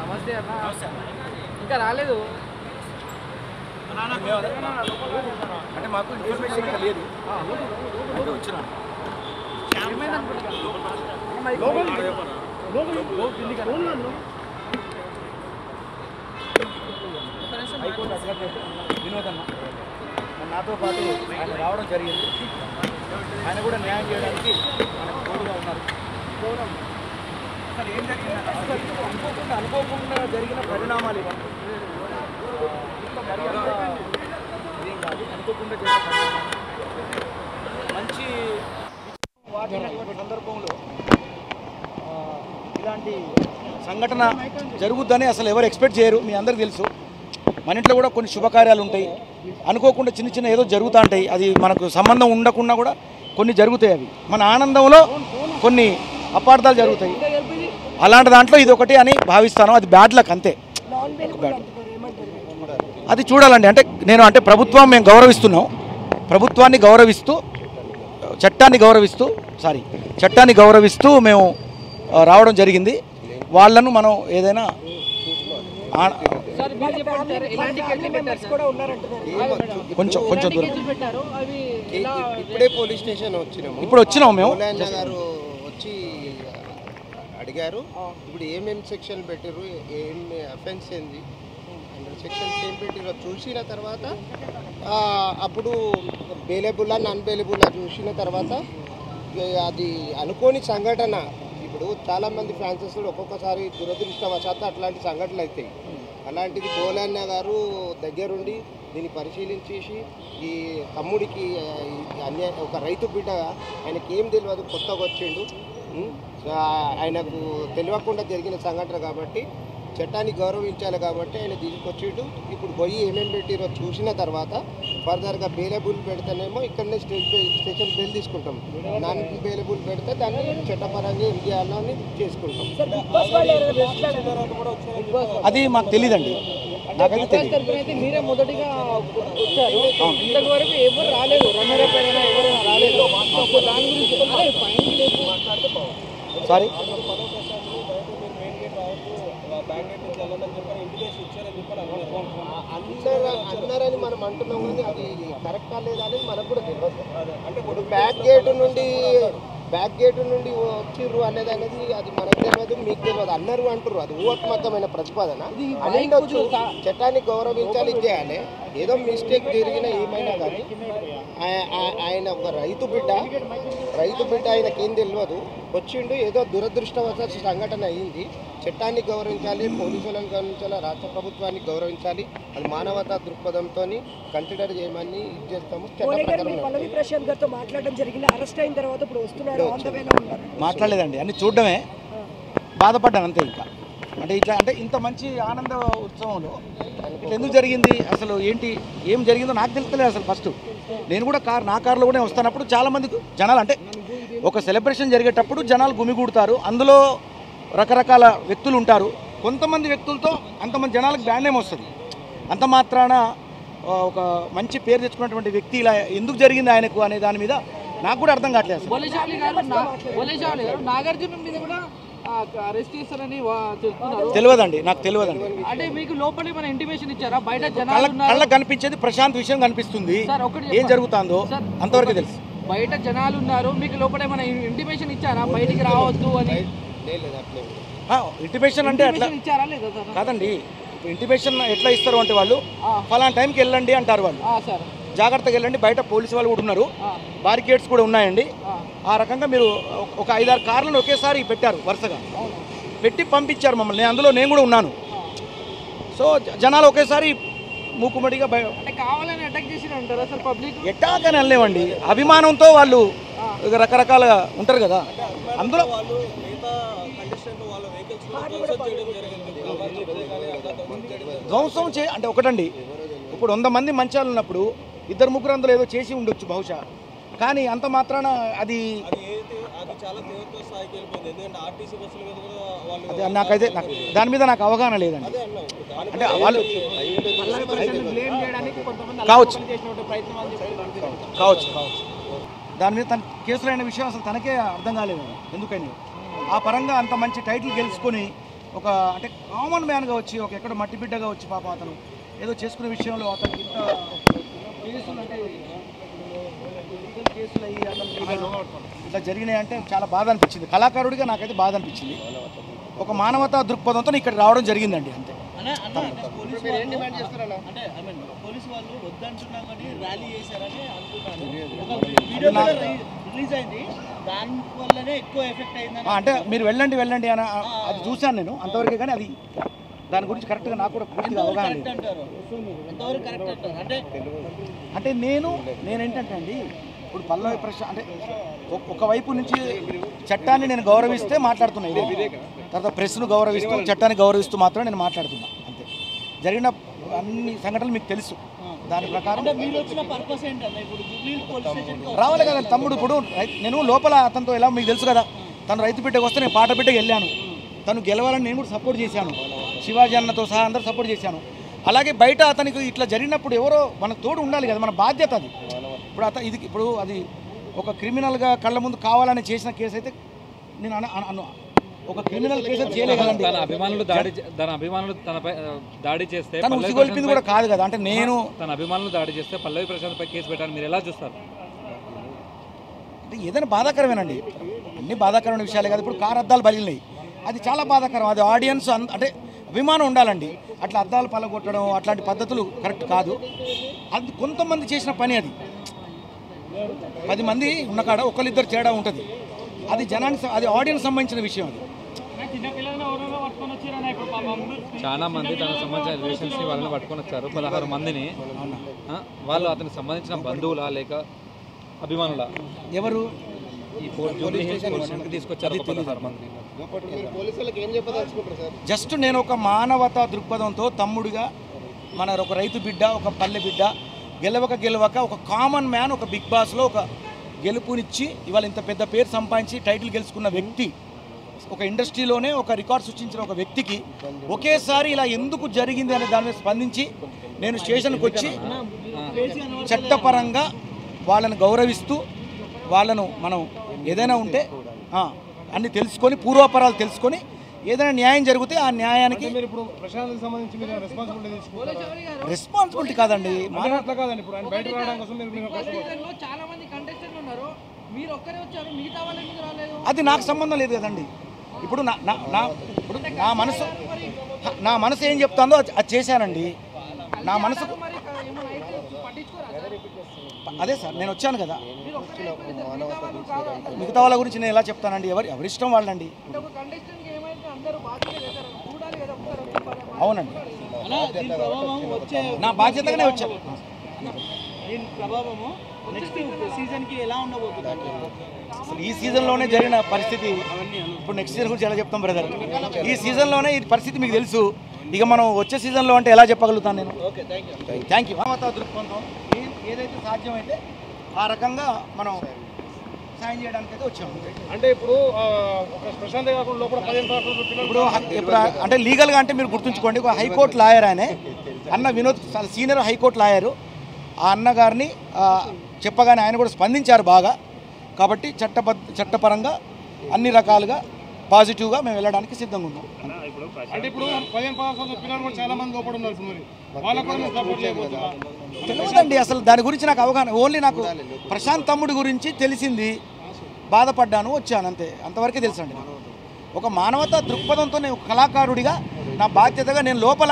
నమస్తే అన్న. ఇంకా రాలేదు అంటే మాకు ఇన్ఫర్మేషన్ ఇంకా లేదు. అయితే వచ్చిన హైకోర్టు అడ్వకేట్ వినోద్ అన్న నాతో పాటు ఆయన రావడం జరిగింది. ఆయన కూడా న్యాయం చేయడానికి మనకు తోడుగా ఉన్నారు. అసలు ఏం జరిగిందంటే అనుకోకుండా జరిగిన పరిణామాలు ఇవన్నీ. ఇదేం కాదు, అనుకోకుండా జరిగిన పరిణామాలు. మంచి వాటినటువంటి సందర్భంలో ఇలాంటి సంఘటన జరుగుద్దని అసలు ఎవరు ఎక్స్పెక్ట్ చేయరు. మీ అందరికీ తెలుసు. మన ఇంట్లో కూడా కొన్ని శుభకార్యాలు ఉంటాయి, అనుకోకుండా చిన్న చిన్న ఏదో జరుగుతూ ఉంటాయి. అది మనకు సంబంధం ఉండకుండా కూడా కొన్ని జరుగుతాయి. అవి మన ఆనందంలో కొన్ని అపార్థాలు జరుగుతాయి. అలాంటి దాంట్లో ఇది ఒకటి అని భావిస్తాను. అది బ్యాడ్ లక్ అంతే. అది చూడాలండి. అంటే నేను అంటే ప్రభుత్వం మేము గౌరవిస్తున్నాం. ప్రభుత్వాన్ని గౌరవిస్తూ చట్టాన్ని గౌరవిస్తూ మేము రావడం జరిగింది. వాళ్ళను మనం ఏదైనా కొంచెం దూరం ఇప్పుడే పోలీస్ స్టేషన్ ఇప్పుడు వచ్చినాము మేము. గారు వచ్చి అడిగారు. ఇప్పుడు ఏమేమి సెక్షన్ పెట్టారు, ఏమి అఫెన్స్ ఏంది, సెక్షన్స్ ఏం పెట్టిరో చూసిన తర్వాత అప్పుడు బెయిలబుల్లా నాన్ బెయిలబుల్లా చూసిన తర్వాత అది అనుకోని సంఘటన. ఇప్పుడు చాలామంది ఫ్రాన్సెస్లో ఒక్కొక్కసారి దురదృష్టవశాత్తు అట్లాంటి సంఘటనలు అవుతాయి. అలాంటిది బోలన్న గారు దగ్గరుండి దీన్ని పరిశీలించేసి ఈ తమ్ముడికి ఒక రైతు బిడ్డ ఆయనకి ఏం తెలియదు, కొత్తగా వచ్చిండు, ఆయనకు తెలియకుండా జరిగిన సంఘటన కాబట్టి చట్టాన్ని గౌరవించాలి కాబట్టి ఆయన తీసుకొచ్చిండు. ఇప్పుడు పోయి ఏమేమి పెట్టిరో చూసిన తర్వాత ఫర్దర్గా బెయిలబుల్ పెడితేనేమో ఇక్కడనే స్టేషన్ బెయిల్ తీసుకుంటాం. నాన్ బెయిలబుల్ పెడితే దాన్ని చట్టపరంగా ఏం చేయాలో అని చేసుకుంటాం. అది మాకు తెలియదండి. నాకైతే తెలియదు. మీరే మొదటిగా వచ్చారు. ఇంతవరకు ఎవరు రాలేదు. రన్నర్ పైన ఎవరు రాలేదు. దాని గురించి సారీ అన్నారని మనం అంటున్నాం, కానీ అది కరెక్టా లేదా అనేది మనకు కూడా తెలియదు. అంటే ఇప్పుడు బ్యాక్ గేటు నుండి వచ్చిర్రు అనేది అది మనకు తెలియదు, మీకు తెలియదు. అన్నారు అంటారు, అది ఊహాత్మకమైన ప్రతిపాదన. అనిండొచ్చు. చట్టాన్ని గౌరవించాలి, చేయాలి. ఏదో మిస్టేక్ జరిగిన ఏమైనా కానీ ఆయన ఒక రైతు బిడ్డ ఆయనకేం తెలియదు, వచ్చిండు, ఏదో దురదృష్టవశాత్తు సంఘటన అయింది. చట్టాన్ని గౌరవించాలి, పోలీసులను గౌరవించాలి, రాష్ట్ర ప్రభుత్వాన్ని గౌరవించాలి. అది మానవతా దృక్పథంతో కన్సిడర్ చేయమని చేస్తాము. మాట్లాడలేదండి, అన్ని చూడడమే. బాధపడ్డాను అంతే. ఇంకా అంటే ఇట్లా అంటే ఇంత మంచి ఆనంద ఉత్సవంలో ఇట్లా ఎందుకు జరిగింది, అసలు ఏం జరిగిందో నాకు తెలుస్తలేదు అసలు. ఫస్ట్ నేను కూడా నా కారులో కూడా వస్తున్నప్పుడు చాలామంది జనాలు, అంటే ఒక సెలబ్రేషన్ జరిగేటప్పుడు జనాలు గుమిగూడతారు. అందులో రకరకాల వ్యక్తులు ఉంటారు. కొంతమంది వ్యక్తులతో అంతమంది జనాలకు బ్యాడ్ నేమ్ వస్తుంది. అంత మాత్రాన ఒక మంచి పేరు తెచ్చుకున్నటువంటి వ్యక్తి ఇలా ఎందుకు జరిగింది ఆయనకు అనే దాని మీద నాకు కూడా అర్థం కావట్లేదు. నాగార్జున మీద కూడా తెలియదండి, నాకు తెలియదండి. అంటే మీకు లోపల మన ఇంటిమేషన్ ఇచ్చారా? బయట జనాలు కళ్ళకు కనిపించేది ప్రశాంత్ విషయం కనిపిస్తుంది. ఏం జరుగుతుందో అంతవరకు తెలుసు. బయట జనాలు ఉన్నారు, మీకు లోపల మన ఇంటిమేషన్ ఇచ్చారా బయటికి రావద్దు అని? ఇంటిమేషన్ అంటే అట్లా ఇచ్చారా లేదా కాదండి. ఇంటిమేషన్ ఎట్లా ఇస్తారు అంటే వాళ్ళు ఫలానా టైంకి వెళ్ళండి అంటారు. వాళ్ళు జాగ్రత్తగా వెళ్ళండి, బయట పోలీసు వాళ్ళు కూడా ఉన్నారు, బారికేడ్స్ కూడా ఉన్నాయండి. ఆ రకంగా మీరు ఒక 5-6 కార్లను ఒకేసారి పెట్టారు, వరుసగా పెట్టి పంపించారు మమ్మల్ని. అందులో నేను కూడా ఉన్నాను. సో జనాలు ఒకేసారి మూకుమ్మడిగా కావాలని అటాక్ చేసి అంటారు. అసలు పబ్లిక్ ఎటాక్ అని వెళ్ళలేమండి, అభిమానంతో వాళ్ళు రకరకాలుగా ఉంటారు కదా. అందులో ధ్వంసం అంటే ఒకటండి, ఇప్పుడు 100 మంది మంచాలు ఉన్నప్పుడు 2-3 అందులో ఏదో చేసి ఉండొచ్చు బహుశా, కానీ అంత మాత్రాన అది నాకైతే దాని మీద నాకు అవగాహన లేదండి. అంటే వాళ్ళు కావచ్చు దాని మీద తన కేసులు అయిన విషయం అసలు తనకే అర్థం కాలేదు ఎందుకని. ఆ పరంగా అంత మంచి టైటిల్ గెలుచుకొని ఒక అంటే కామన్ మ్యాన్గా వచ్చి ఒక ఎక్కడ మట్టి బిడ్డగా వచ్చి పాప అతను ఏదో చేసుకునే విషయంలో అతనికి ఇంత కేసులు అంటే కేసులు అయ్యి అతను ఇట్లా జరిగినాయి అంటే చాలా బాధ అనిపించింది. కళాకారుడిగా నాకైతే బాధ అనిపించింది. ఒక మానవతా దృక్పథంతో ఇక్కడ రావడం జరిగిందండి అంతే. పోలీసు వాళ్ళు వద్దంటున్నా కానీ ర్యాలీ చేశారని రిలీజ్ అయింది, దాని వల్లనే ఎక్కువ ఎఫెక్ట్ అయిందని. అంటే మీరు వెళ్ళండి వెళ్ళండి అని అది చూశాను నేను అంతవరకే, కానీ అది దాని గురించి కరెక్ట్గా నాకు కూడా పూర్తిగా అవగాహన లేదు. అంటే నేనేంటంటే అండి ఇప్పుడు పల్లవి ప్రశ్న అంటే ఒకవైపు నుంచి చట్టాన్ని నేను గౌరవిస్తే మాట్లాడుతున్నా, ఇదే తర్వాత ప్రెస్ను గౌరవిస్తూ చట్టాన్ని గౌరవిస్తూ మాత్రం నేను మాట్లాడుతున్నా అంతే. జరిగిన అన్ని సంఘటనలు మీకు తెలుసు, దాని ప్రకారం రావాలి కదా తమ్ముడు. ఇప్పుడు నేను లోపల అతనితో ఎలా మీకు తెలుసు కదా, తను రైతు బిడ్డకు వస్తే నేను పాట బిడ్డకి వెళ్ళాను, తను గెలవాలని నేను కూడా సపోర్ట్ చేశాను, శివాజీ అన్నతో సహా అందరూ సపోర్ట్ చేశాను. అలాగే బయట అతనికి ఇట్లా జరిగినప్పుడు ఎవరో మనకు తోడు ఉండాలి కదా, మన బాధ్యత అది. ఇప్పుడు ఇప్పుడు అది ఒక క్రిమినల్గా కళ్ళ ముందు కావాలని చేసిన కేసు అయితే నేను ఒక క్రిమినల్ కేసు చేయలే కదండి. తన అభిమానులు తనపై దాడి చేస్తే తను ఉసిగొల్పింది కూడా కాదు కదా. అంటే నేను తన అభిమానులు దాడి చేస్తే పల్లవి ప్రశాంత్ పై కేసు పెట్టాలని మీరు ఎలా చూస్తారు? అంటే ఏదైనా బాధాకరమేనండి, అన్ని బాధాకరమైన విషయాలే కదా. ఇప్పుడు కారు అద్దాలు పగిలినాయి, అది చాలా బాధాకరం. అది ఆడియన్స్ అంటే అభిమానం ఉండాలండి, అట్లా అద్దాలు పలగొట్టడం అట్లాంటి పద్ధతులు కరెక్ట్ కాదు. అది కొంతమంది చేసిన పని, అది 10 మంది ఉన్న కాడ ఒకరిద్దరు తేడా ఉంటుంది. అది జనానికి అది ఆడియన్స్ సంబంధించిన విషయం. అది చాలా మంది తనకు సంబంధించిన రిలేషన్స్ వాళ్ళని పట్టుకొని వచ్చారు, 16 మందిని. వాళ్ళు అతనికి సంబంధించిన బంధువులా లేక అభిమానులా? ఎవరు ఈ తీసుకొచ్చారు 16 మంది. జస్ట్ నేను ఒక మానవతా దృక్పథంతో తమ్ముడిగా మన ఒక రైతు బిడ్డ, ఒక పల్లె బిడ్డ గెలవక ఒక కామన్ మ్యాన్, ఒక బిగ్ బాస్లో ఒక గెలుపునిచ్చి ఇవాళ ఇంత పెద్ద పేరు సంపాదించి టైటిల్ గెలుచుకున్న వ్యక్తి, ఒక ఇండస్ట్రీలోనే ఒక రికార్డ్ సృష్టించిన ఒక వ్యక్తికి ఒకేసారి ఇలా ఎందుకు జరిగింది అనే దాని మీద స్పందించి నేను స్టేషన్కి వచ్చి చట్టపరంగా వాళ్ళని గౌరవిస్తూ వాళ్ళను మనం ఏదైనా ఉంటే అన్ని తెలుసుకొని పూర్వాపరాలు తెలుసుకొని ఏదైనా న్యాయం జరిగితే ఆ న్యాయానికి రెస్పాన్సిబిలిటీ కాదండి. అది నాకు సంబంధం లేదు కదండి. ఇప్పుడు నా మనసు ఏం చెప్తాందో అది చేశానండి. నా మనసు అదే సార్, నేను వచ్చాను కదా. మిగతా వాళ్ళ గురించి నేను ఎలా చెప్తానండి? ఎవరిష్టం వాళ్ళండి. అవునండి, నా బాధ్యతగానే వచ్చాను. అసలు ఈ సీజన్లోనే జరిగిన పరిస్థితి, ఇప్పుడు నెక్స్ట్ సీజన్ గురించి ఎలా చెప్తాం బ్రదర్? ఈ సీజన్లోనే ఈ పరిస్థితి మీకు తెలుసు. ఇక మనం వచ్చే సీజన్లో అంటే ఎలా చెప్పగలుగుతాను నేను? Thank you. మానవతా దృక్పథం ఏదైతే సాధ్యమైతే ఆ రకంగా మనం సాయం చేయడానికి అయితే వచ్చాము. అంటే ఇప్పుడు ప్రశాంత్ కాకుండా లోపల 15 ఇప్పుడు అంటే లీగల్గా అంటే మీరు గుర్తుంచుకోండి, ఒక హైకోర్టు లాయర్ ఆయన అన్న వినోద్, సీనియర్ హైకోర్టు లాయరు. ఆ అన్నగారిని చెప్పగానే ఆయన కూడా స్పందించారు బాగా. కాబట్టి చట్టపరంగా అన్ని రకాలుగా పాజిటివ్గా మేము వెళ్ళడానికి సిద్ధంగా ఉన్నాం. అంటే ఇప్పుడు 15 పిల్లలు కూడా చాలా మంది లోపల ఉన్నారు, వాళ్ళకు కూడా సపోర్ట్ చేయబోతున్నారు. తెలియదండి అసలు దాని గురించి నాకు అవగాహన. ఓన్లీ నాకు ప్రశాంత్ తమ్ముడి గురించి తెలిసింది, బాధపడ్డాను, వచ్చాను అంతే, అంతవరకే తెలుసండి. ఒక మానవతా దృక్పథంతో నేను కళాకారుడిగా నా బాధ్యతగా నేను లోపల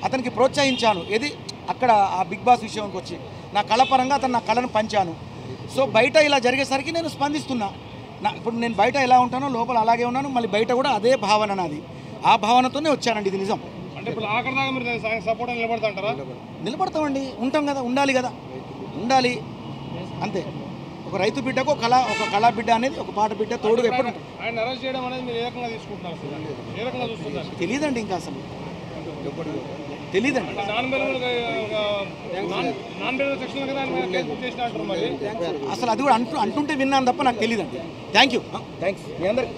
అతనికి ప్రోత్సహించాను. ఏది అక్కడ ఆ బిగ్ బాస్ విషయానికి వచ్చి నా కళపరంగా అతను నా కళను పంచాను. సో బయట ఇలా జరిగేసరికి నేను స్పందిస్తున్నా. ఇప్పుడు నేను బయట ఎలా ఉంటానో లోపల అలాగే ఉన్నాను, మళ్ళీ బయట కూడా అదే భావన నాది. ఆ భావనతోనే వచ్చానండి, ఇది నిజం. అంటే ఇప్పుడు ఆఖరి దాకా మీరు సపోర్ట్ నిలబడతాంటారా? నిలబడతామండి, ఉంటాం కదా, ఉండాలి కదా, ఉండాలి అంతే. ఒక రైతు బిడ్డకు ఒక కళా బిడ్డ అనేది, ఒక పాట బిడ్డ తోడుగా ఎప్పుడు ఆయన అరెస్ట్ చేయడం అనేది మీరు ఏ రకంగా తీసుకుంటున్నారు? ఏ రకంగా చూస్తున్నారు? తెలియదండి, ఇంకా అసలు తెలీదండి. అసలు అది కూడా అంటుంటే విన్నాను తప్ప నాకు తెలియదండి. థ్యాంక్ యూ, థ్యాంక్స్ మీ అందరికి.